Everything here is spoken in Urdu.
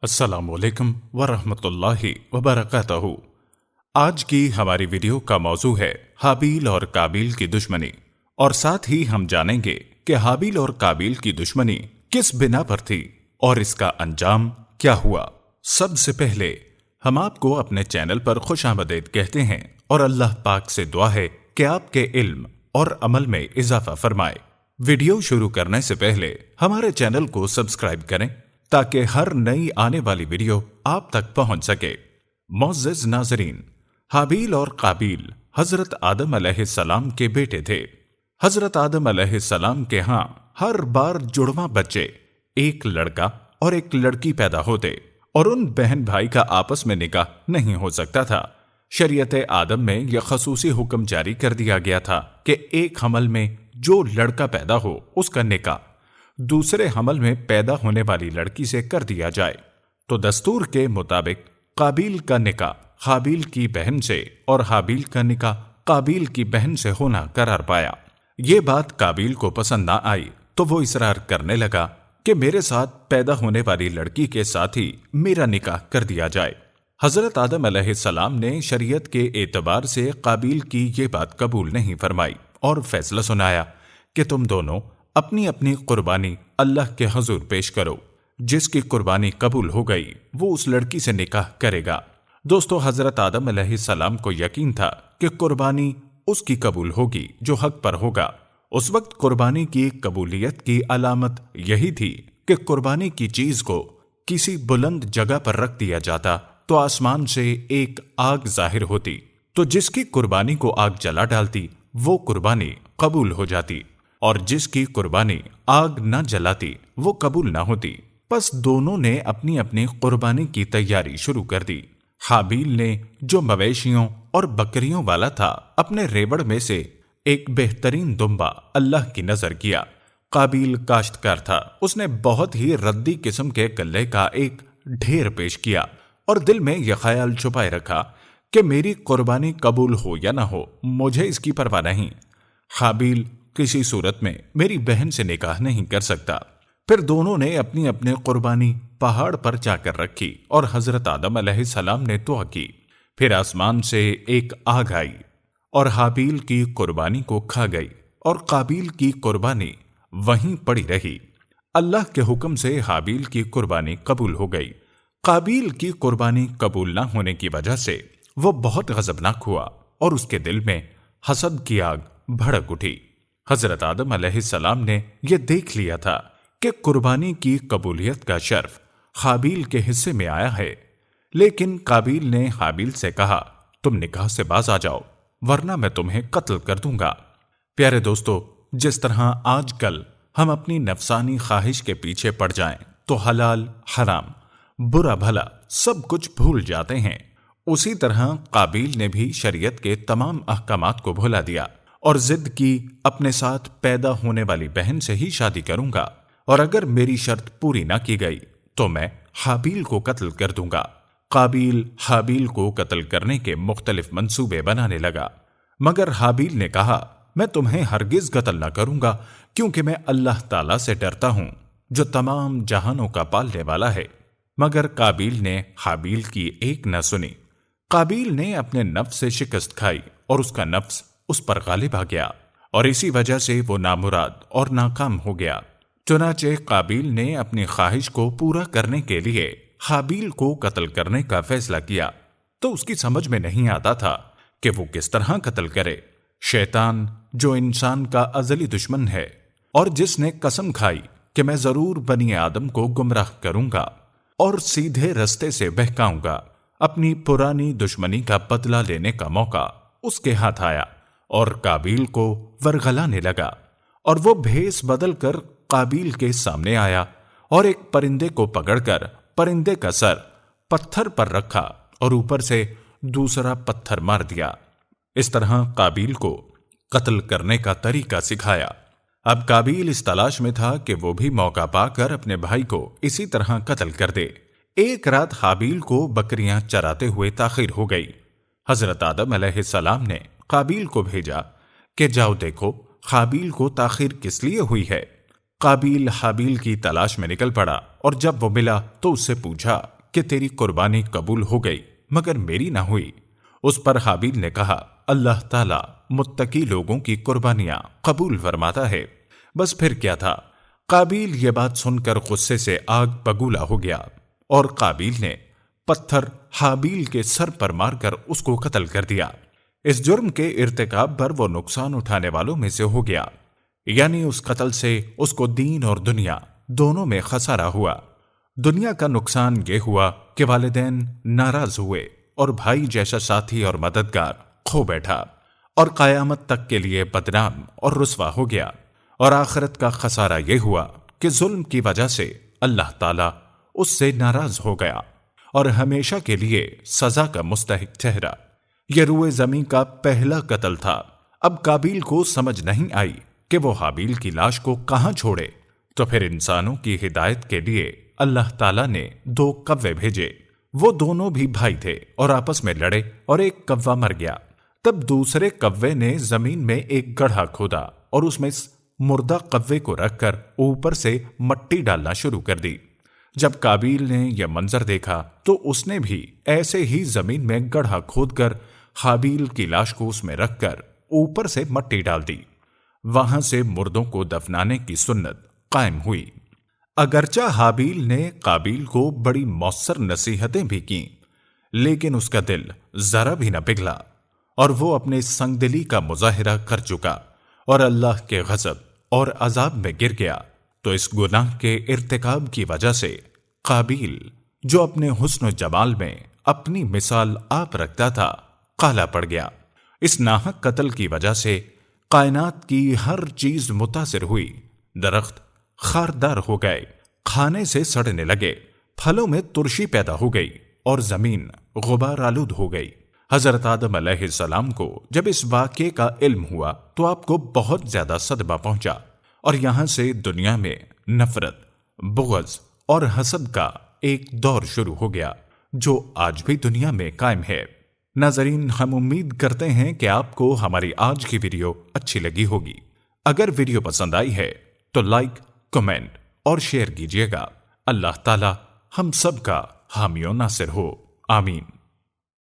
السلام علیکم ورحمۃ اللہ وبرکاتہ۔ آج کی ہماری ویڈیو کا موضوع ہے حابیل اور قابیل کی دشمنی، اور ساتھ ہی ہم جانیں گے کہ حابیل اور قابیل کی دشمنی کس بنا پر تھی اور اس کا انجام کیا ہوا۔ سب سے پہلے ہم آپ کو اپنے چینل پر خوش آمدید کہتے ہیں اور اللہ پاک سے دعا ہے کہ آپ کے علم اور عمل میں اضافہ فرمائے۔ ویڈیو شروع کرنے سے پہلے ہمارے چینل کو سبسکرائب کریں تاکہ ہر نئی آنے والی ویڈیو آپ تک پہنچ سکے۔ معزز ناظرین، حابیل اور قابیل حضرت آدم علیہ السلام کے بیٹے تھے۔ حضرت آدم علیہ السلام کے ہاں ہر بار جڑواں بچے، ایک لڑکا اور ایک لڑکی پیدا ہوتے، اور ان بہن بھائی کا آپس میں نکاح نہیں ہو سکتا تھا۔ شریعت آدم میں یہ خصوصی حکم جاری کر دیا گیا تھا کہ ایک حمل میں جو لڑکا پیدا ہو اس کا نکاح دوسرے حمل میں پیدا ہونے والی لڑکی سے کر دیا جائے۔ تو دستور کے مطابق قابیل کا نکاح حابیل کی بہن سے اور حابیل کا نکاح قابیل کی بہن سے ہونا قرار پایا۔ یہ بات قابیل کو پسند نہ آئی تو وہ اصرار کرنے لگا کہ میرے ساتھ پیدا ہونے والی لڑکی کے ساتھ ہی میرا نکاح کر دیا جائے۔ حضرت آدم علیہ السلام نے شریعت کے اعتبار سے قابیل کی یہ بات قبول نہیں فرمائی اور فیصلہ سنایا کہ تم دونوں اپنی اپنی قربانی اللہ کے حضور پیش کرو۔ جس کی قربانی قبول ہو گئی وہ اس لڑکی سے نکاح کرے گا۔ دوستو، حضرت آدم علیہ السلام کو یقین تھا کہ قربانی اس کی قبول ہوگی جو حق پر ہوگا۔ اس وقت قربانی کی قبولیت کی علامت یہی تھی کہ قربانی کی چیز کو کسی بلند جگہ پر رکھ دیا جاتا تو آسمان سے ایک آگ ظاہر ہوتی، تو جس کی قربانی کو آگ جلا ڈالتی وہ قربانی قبول ہو جاتی، اور جس کی قربانی آگ نہ جلاتی وہ قبول نہ ہوتی۔ پس دونوں نے اپنی اپنی قربانی کی تیاری شروع کر دی۔ حابیل نے جو مویشیوں اور بکریوں والا تھا اپنے ریوڑ میں سے ایک بہترین دمبا اللہ کی نظر کیا۔ قابیل کاشتکار تھا، اس نے بہت ہی ردی قسم کے گلے کا ایک ڈھیر پیش کیا اور دل میں یہ خیال چھپائے رکھا کہ میری قربانی قبول ہو یا نہ ہو مجھے اس کی پرواہ نہیں۔ حابیل کسی صورت میں میری بہن سے نکاح نہیں کر سکتا۔ پھر دونوں نے اپنی اپنی قربانی پہاڑ پر جا کر رکھی اور حضرت آدم علیہ السلام نے دعا کی۔ پھر آسمان سے ایک آگ آئی اور حابیل کی قربانی کو کھا گئی اور قابیل کی قربانی وہیں پڑی رہی۔ اللہ کے حکم سے حابیل کی قربانی قبول ہو گئی۔ قابیل کی قربانی قبول نہ ہونے کی وجہ سے وہ بہت غضبناک ہوا اور اس کے دل میں حسد کی آگ بھڑک اٹھی۔ حضرت آدم علیہ السلام نے یہ دیکھ لیا تھا کہ قربانی کی قبولیت کا شرف حابیل کے حصے میں آیا ہے، لیکن قابیل نے حابیل سے کہا تم نکاح سے باز آ جاؤ ورنہ میں تمہیں قتل کر دوں گا۔ پیارے دوستو، جس طرح آج کل ہم اپنی نفسانی خواہش کے پیچھے پڑ جائیں تو حلال حرام برا بھلا سب کچھ بھول جاتے ہیں، اسی طرح قابیل نے بھی شریعت کے تمام احکامات کو بھلا دیا اور ضد کی اپنے ساتھ پیدا ہونے والی بہن سے ہی شادی کروں گا، اور اگر میری شرط پوری نہ کی گئی تو میں حابیل کو قتل کر دوں گا۔ قابیل حابیل کو قتل کرنے کے مختلف منصوبے بنانے لگا، مگر حابیل نے کہا میں تمہیں ہرگز قتل نہ کروں گا کیونکہ میں اللہ تعالیٰ سے ڈرتا ہوں جو تمام جہانوں کا پالنے والا ہے۔ مگر قابیل نے حابیل کی ایک نہ سنی۔ قابیل نے اپنے نفس سے شکست کھائی اور اس کا نفس اس پر غالب آ گیا، اور اسی وجہ سے وہ نامراد اور ناکام ہو گیا۔ چنانچہ قابیل نے اپنی خواہش کو پورا کرنے کے لیے حابیل کو قتل کرنے کا فیصلہ کیا، تو اس کی سمجھ میں نہیں آتا تھا کہ وہ کس طرح قتل کرے۔ شیطان جو انسان کا ازلی دشمن ہے اور جس نے قسم کھائی کہ میں ضرور بنی آدم کو گمراہ کروں گا اور سیدھے رستے سے بہکاؤں گا، اپنی پرانی دشمنی کا بدلہ لینے کا موقع اس کے ہاتھ آیا اور قابیل کو ورغلانے لگا، اور وہ بھیس بدل کر قابیل کے سامنے آیا اور ایک پرندے کو پکڑ کر پرندے کا سر پتھر پر رکھا اور اوپر سے دوسرا پتھر مار دیا۔ اس طرح قابیل کو قتل کرنے کا طریقہ سکھایا۔ اب قابیل اس تلاش میں تھا کہ وہ بھی موقع پا کر اپنے بھائی کو اسی طرح قتل کر دے۔ ایک رات حابیل کو بکریاں چراتے ہوئے تاخیر ہو گئی۔ حضرت آدم علیہ السلام نے قابیل کو بھیجا کہ جاؤ دیکھو حابیل کو تاخیر کس لیے ہوئی ہے۔ قابیل حابیل کی تلاش میں نکل پڑا اور جب وہ ملا تو اس سے پوچھا کہ تیری قربانی قبول ہو گئی مگر میری نہ ہوئی۔ اس پر حابیل نے کہا اللہ تعالیٰ متقی لوگوں کی قربانیاں قبول فرماتا ہے۔ بس پھر کیا تھا، قابیل یہ بات سن کر غصے سے آگ بگولا ہو گیا اور قابیل نے پتھر حابیل کے سر پر مار کر اس کو قتل کر دیا۔ اس جرم کے ارتکاب پر وہ نقصان اٹھانے والوں میں سے ہو گیا، یعنی اس قتل سے اس کو دین اور دنیا دونوں میں خسارہ ہوا۔ دنیا کا نقصان یہ ہوا کہ والدین ناراض ہوئے اور بھائی جیسا ساتھی اور مددگار کھو بیٹھا، اور قیامت تک کے لیے بدنام اور رسوا ہو گیا۔ اور آخرت کا خسارہ یہ ہوا کہ ظلم کی وجہ سے اللہ تعالیٰ اس سے ناراض ہو گیا اور ہمیشہ کے لیے سزا کا مستحق ٹھہرا۔ یہ روئے زمین کا پہلا قتل تھا۔ اب قابیل کو سمجھ نہیں آئی کہ وہ حابیل کی لاش کو کہاں چھوڑے، تو پھر انسانوں کی ہدایت کے لیے اللہ تعالیٰ نے 2 کوے بھیجے۔ وہ دونوں بھی بھائی تھے اور آپس میں لڑے اور ایک کوا مر گیا۔ تب دوسرے کوے نے زمین میں ایک گڑھا کھودا اور اس میں مردہ کوے کو رکھ کر اوپر سے مٹی ڈالنا شروع کر دی۔ جب قابیل نے یہ منظر دیکھا تو اس نے بھی ایسے ہی زمین میں گڑھا کھود کر حابیل کی لاش کو اس میں رکھ کر اوپر سے مٹی ڈال دی۔ وہاں سے مردوں کو دفنانے کی سنت قائم ہوئی۔ اگرچہ حابیل نے قابیل کو بڑی مؤثر نصیحتیں بھی کیں، لیکن اس کا دل ذرا بھی نہ پگھلا اور وہ اپنے سنگ دلی کا مظاہرہ کر چکا اور اللہ کے غضب اور عذاب میں گر گیا۔ تو اس گناہ کے ارتکاب کی وجہ سے قابیل، جو اپنے حسن و جمال میں اپنی مثال آپ رکھتا تھا، کالا پڑ گیا۔ اس ناحق قتل کی وجہ سے کائنات کی ہر چیز متاثر ہوئی۔ درخت خاردار ہو گئے، کھانے سے سڑنے لگے، پھلوں میں ترشی پیدا ہو گئی اور زمین غبار آلود ہو گئی۔ حضرت آدم علیہ السلام کو جب اس واقعے کا علم ہوا تو آپ کو بہت زیادہ صدمہ پہنچا، اور یہاں سے دنیا میں نفرت، بغض اور حسد کا ایک دور شروع ہو گیا جو آج بھی دنیا میں قائم ہے۔ ناظرین، ہم امید کرتے ہیں کہ آپ کو ہماری آج کی ویڈیو اچھی لگی ہوگی۔ اگر ویڈیو پسند آئی ہے تو لائک، کمنٹ اور شیئر کیجیے گا۔ اللہ تعالی ہم سب کا حامی و ناصر ہو، آمین۔